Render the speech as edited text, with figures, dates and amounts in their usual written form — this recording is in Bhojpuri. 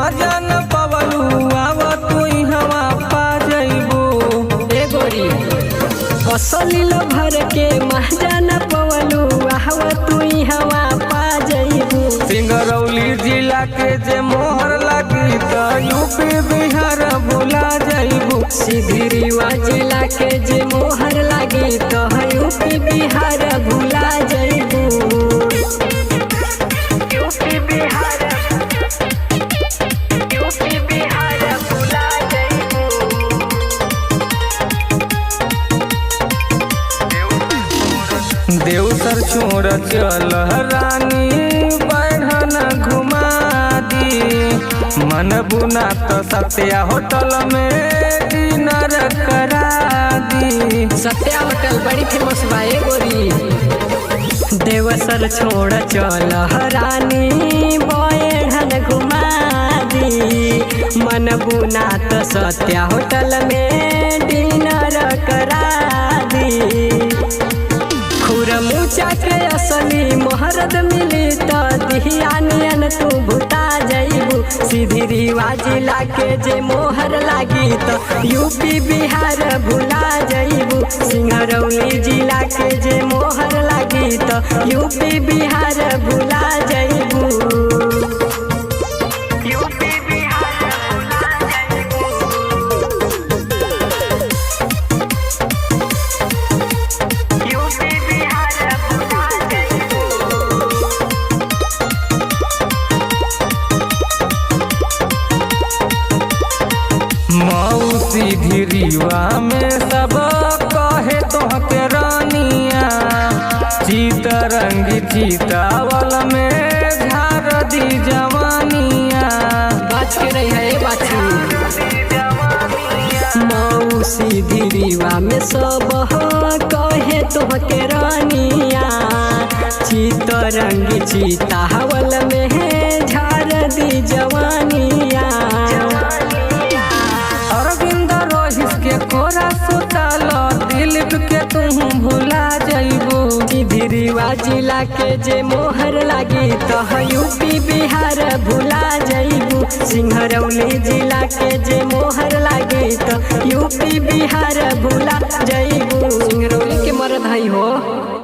मजा न पवलू आव तू हवा पा जइबू। ए गोरी असलिल भर के मजा न पवलू आव तू हवा पा जइबू। सिंगरौली जिला के जे मोहर लगी त यूपी बिहार भुला जइबू। सिधिरीवा जिला के जे मोहर लागी तो यूपी बिहार भुला जइबू। यूपी बिहार भुला जइबू। देवसर छोड़ चल रानी बढ़न घुमा दी। मन बुना तो सत्या होटल में डिनर करा दी। सत्या होटल बड़ी फेमस बा ए गोरी। देवसर छोड़ चल रानी बढ़न घुमा दी। मन बुना तो सत्या होटल में डिनर करा दी। खुरमुचा के असली मोहरत मिली तो दिहियानियन तू भुता जइबू। सिधिरीवा जिला के जे मोहर लागी तो यूपी बिहार भुला जइबू। सिंगरौली जिला के जे मोहर लागी तो यूपी बिहार भुला जइबू। यूपी बिहार भुला जइबू। यूपी बिहार भुला जइबू। मौसी धिरीवा में सब कहे तोहके रानिया। चितरंगी चितावल में झार दी जवानिया। बात के रही है बाछी। मौसी धिरीवा में सब कहे तोहके रानिया। चितरंगी चितावल में है झार दी जवानिया। अरविंद रोहित के कोरा सुतल दिलीप के तुम भुला जइबू। सिधिरीवा जिला के जे मोहर लागी तो यूपी बिहार भुला जइबू। सिंगरौली जिला के जे मोहर लागी तो यूपी बिहार भुला जइबू। सिंगरौली के मरद हई हो।